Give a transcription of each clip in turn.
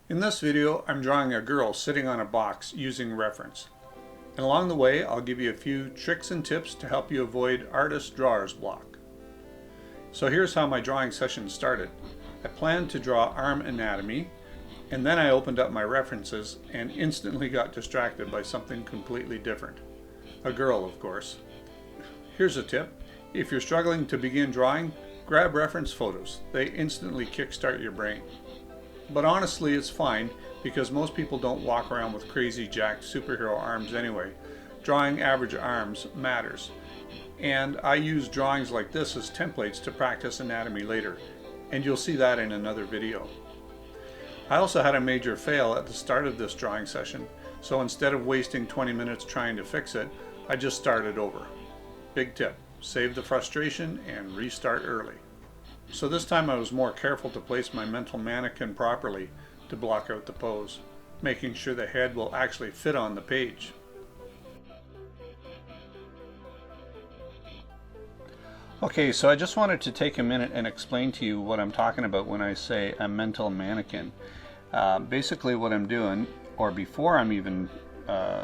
In this video, I'm drawing a girl sitting on a box using reference. And along the way, I'll give you a few tricks and tips to help you avoid artist drawer's block. So here's how my drawing session started. I planned to draw arm anatomy, and then I opened up my references and instantly got distracted by something completely different. A girl, of course. Here's a tip. If you're struggling to begin drawing, grab reference photos. They instantly kickstart your brain. But honestly, it's fine because most people don't walk around with crazy jacked superhero arms anyway. Drawing average arms matters. And I use drawings like this as templates to practice anatomy later. And you'll see that in another video. I also had a major fail at the start of this drawing session. So instead of wasting 20 minutes trying to fix it, I just started over. Big tip, save the frustration and restart early. So this time I was more careful to place my mental mannequin properly to block out the pose, making sure the head will actually fit on the page. Okay, so I just wanted to take a minute and explain to you what I'm talking about when I say a mental mannequin. Basically what I'm doing, or before I'm even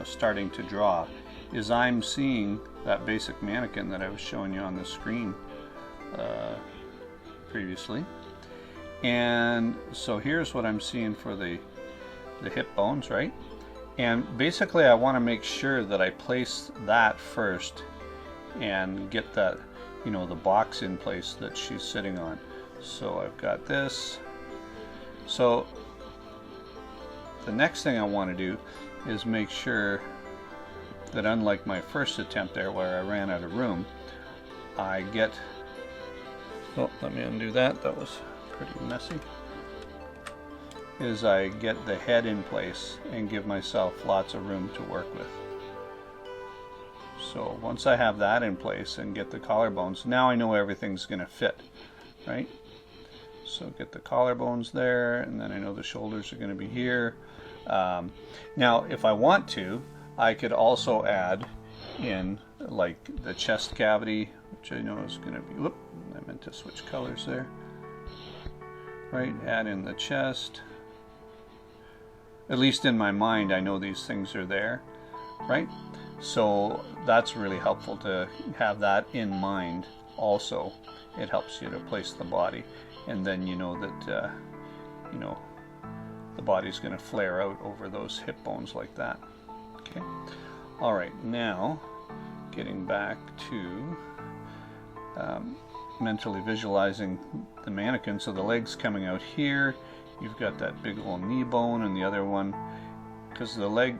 starting to draw, is I'm seeing that basic mannequin that I was showing you on the screen previously. And so here's what I'm seeing for the hip bones, right? And basically I want to make sure that I place that first and get that, you know, the box in place that she's sitting on. So I've got this. So the next thing I want to do is make sure that, unlike my first attempt there where I ran out of room, I get, oh, let me undo that, that was pretty messy, is I get the head in place and give myself lots of room to work with. So once I have that in place and get the collarbones, now I know everything's going to fit, right? So get the collarbones there, and then I know the shoulders are going to be here. Now if I want to, I could also add in like the chest cavity, which I know is going to be, whoop, I meant to switch colors there, right? Add in the chest. At least in my mind I know these things are there, right? So that's really helpful to have that in mind also. It helps you to place the body, and then you know that you know, the body's going to flare out over those hip bones like that. Okay. All right, now getting back to mentally visualizing the mannequin. So the legs coming out here, you've got that big old knee bone, and the other one, because the leg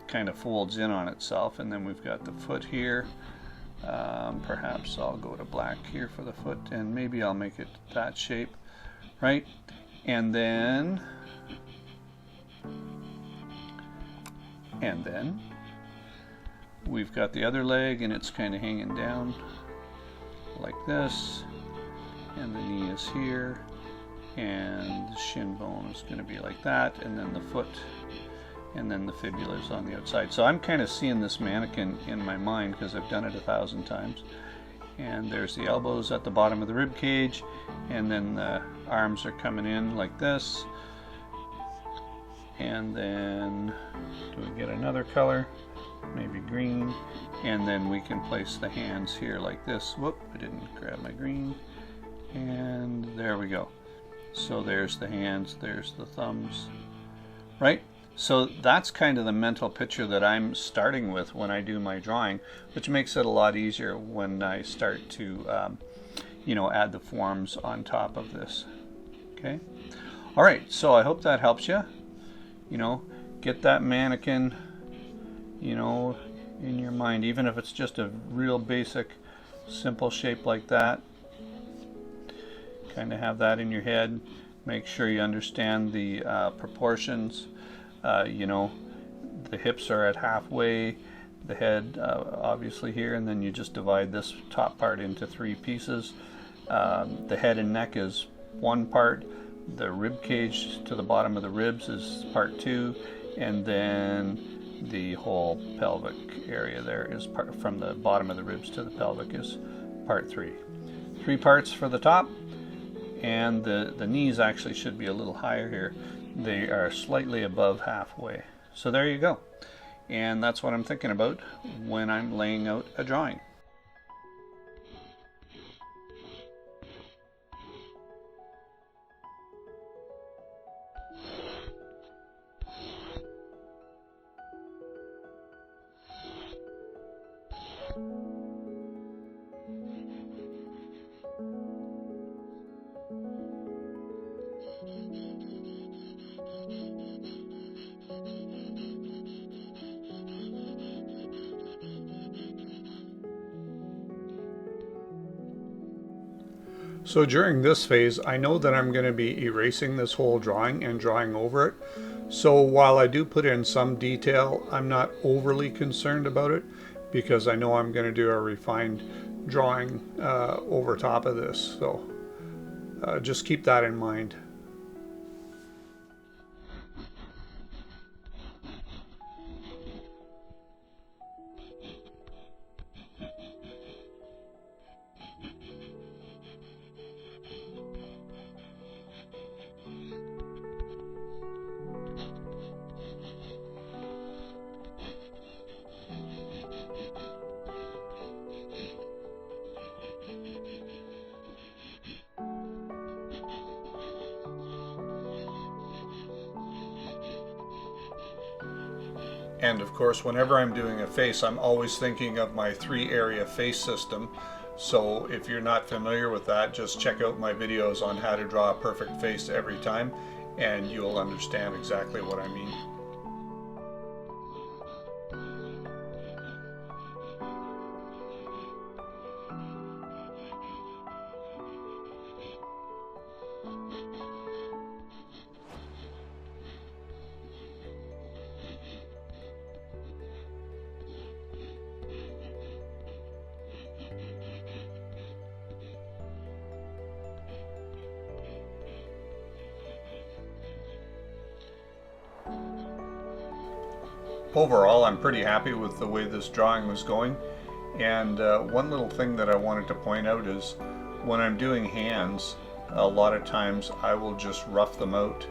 kind of folds in on itself, and then we've got the foot here. Perhaps I'll go to black here for the foot, and maybe I'll make it that shape, right? And then we've got the other leg, and it's kind of hanging down like this, and the knee is here, and the shin bone is going to be like that, and then the foot, and then the fibula is on the outside. So I'm kind of seeing this mannequin in my mind because I've done it 1,000 times. And there's the elbows at the bottom of the rib cage, and then the arms are coming in like this. And then do we get another color? Maybe green. And then we can place the hands here like this. Whoop, I didn't grab my green. And there we go. So there's the hands, there's the thumbs, right? So that's kind of the mental picture that I'm starting with when I do my drawing, which makes it a lot easier when I start to, you know, add the forms on top of this. Okay. All right. So I hope that helps you. You know, get that mannequin, you know, in your mind, even if it's just a real basic, simple shape like that. Kind of have that in your head. Make sure you understand the proportions. You know, the hips are at halfway, the head obviously here, and then you just divide this top part into 3 pieces. The head and neck is one part, the rib cage to the bottom of the ribs is part 2, and then the whole pelvic area there is part, from the bottom of the ribs to the pelvic, is part 3. 3 parts for the top, and the knees actually should be a little higher here. they are slightly above halfway. So there you go. And that's what I'm thinking about when I'm laying out a drawing. So during this phase, I know that I'm going to be erasing this whole drawing and drawing over it. So while I do put in some detail, I'm not overly concerned about it because I know I'm going to do a refined drawing over top of this. So just keep that in mind. And of course, whenever I'm doing a face, I'm always thinking of my 3-area face system. So if you're not familiar with that, just check out my videos on how to draw a perfect face every time, and you'll understand exactly what I mean. Overall, I'm pretty happy with the way this drawing was going. And one little thing that I wanted to point out is when I'm doing hands, a lot of times I will just rough them out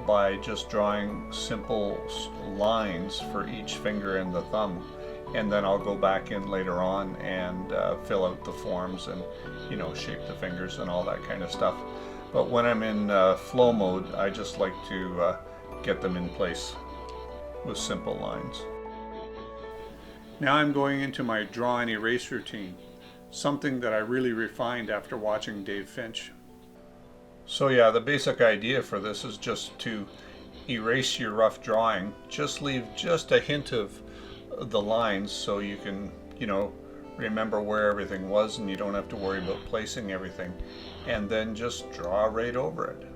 by just drawing simple lines for each finger and the thumb. And then I'll go back in later on and fill out the forms and, you know, shape the fingers and all that kind of stuff. But when I'm in flow mode, I just like to get them in place with simple lines. Now I'm going into my draw and erase routine, something that I really refined after watching Dave Finch. So yeah, the basic idea for this is just to erase your rough drawing. Just leave just a hint of the lines so you can, you know, remember where everything was and you don't have to worry about placing everything. And then just draw right over it.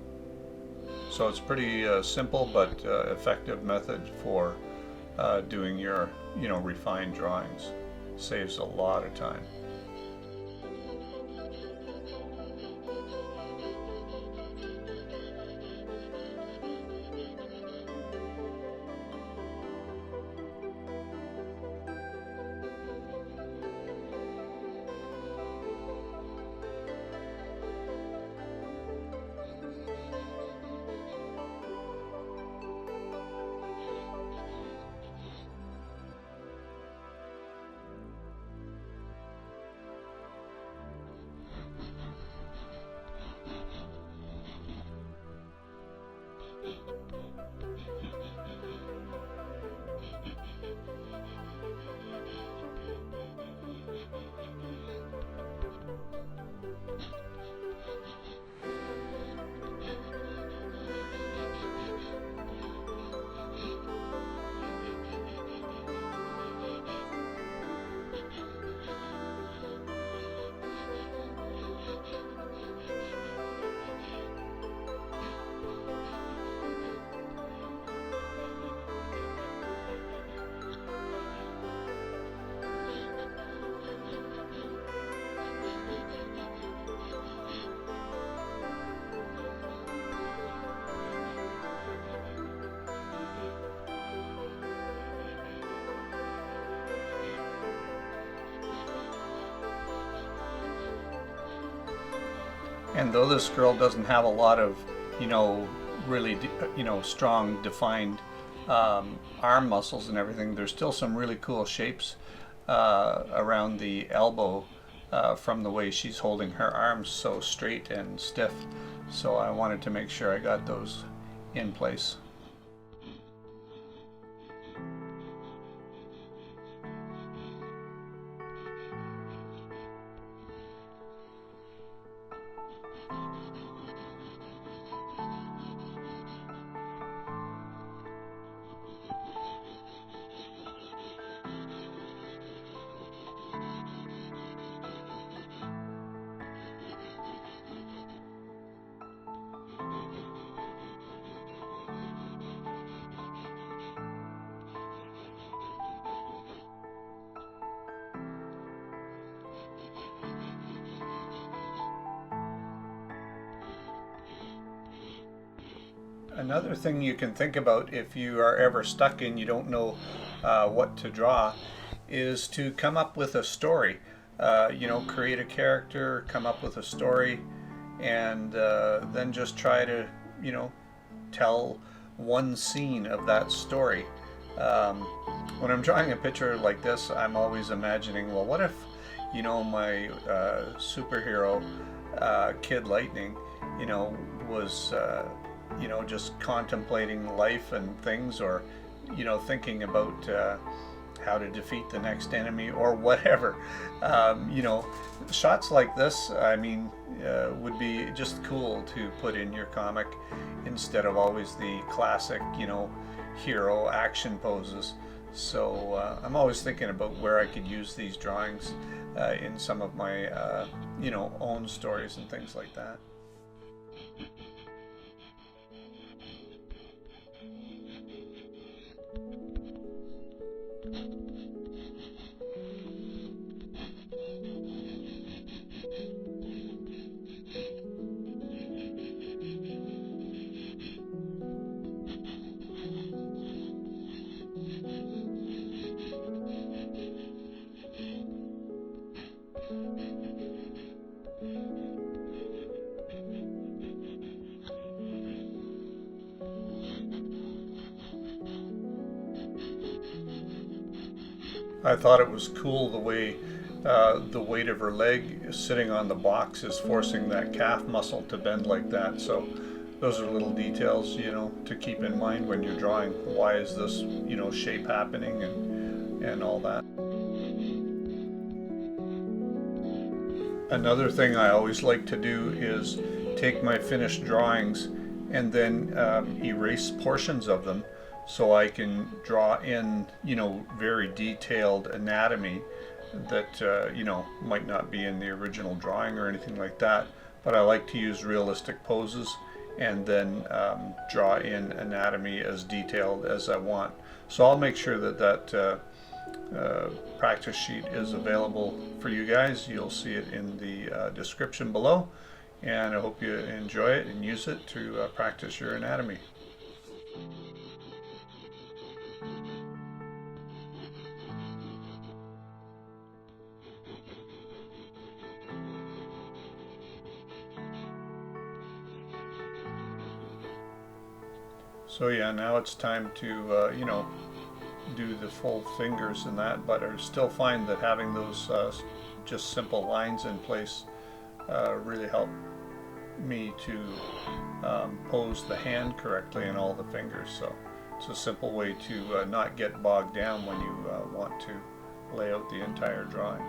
So it's pretty simple but effective method for doing your, you know, refined drawings. Saves a lot of time. And though this girl doesn't have a lot of, you know, really, strong, defined arm muscles and everything. There's still some really cool shapes around the elbow from the way she's holding her arms so straight and stiff. So I wanted to make sure I got those in place. Another thing you can think about if you are ever stuck and you don't know what to draw is to come up with a story. Create a character, come up with a story, and then just try to, tell one scene of that story. When I'm drawing a picture like this, I'm always imagining, well, what if, my superhero, Kid Lightning, was just contemplating life and things, or thinking about how to defeat the next enemy or whatever. Shots like this, would be just cool to put in your comic instead of always the classic hero action poses. So I'm always thinking about where I could use these drawings in some of my own stories and things like that. I thought it was cool the way the weight of her leg sitting on the box is forcing that calf muscle to bend like that. So those are little details, to keep in mind when you're drawing. Why is this, shape happening and all that. Another thing I always like to do is take my finished drawings and then erase portions of them, so I can draw in, very detailed anatomy that, might not be in the original drawing or anything like that. But I like to use realistic poses and then draw in anatomy as detailed as I want. So I'll make sure that practice sheet is available for you guys. You'll see it in the description below. And I hope you enjoy it and use it to practice your anatomy. So yeah, now it's time to, do the full fingers and that, but I still find that having those just simple lines in place really help me to pose the hand correctly in all the fingers. So it's a simple way to not get bogged down when you want to lay out the entire drawing.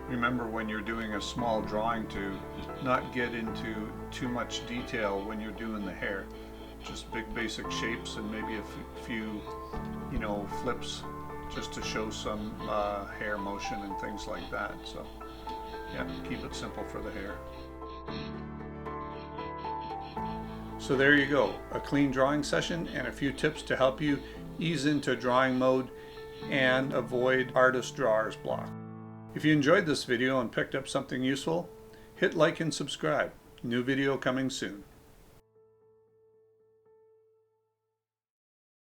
Remember, when you're doing a small drawing, to not get into too much detail when you're doing the hair. Just big basic shapes and maybe a few, flips just to show some hair motion and things like that. So yeah, keep it simple for the hair. So there you go, a clean drawing session and a few tips to help you ease into drawing mode and avoid artist drawer's block. If you enjoyed this video and picked up something useful, hit like and subscribe. New video coming soon.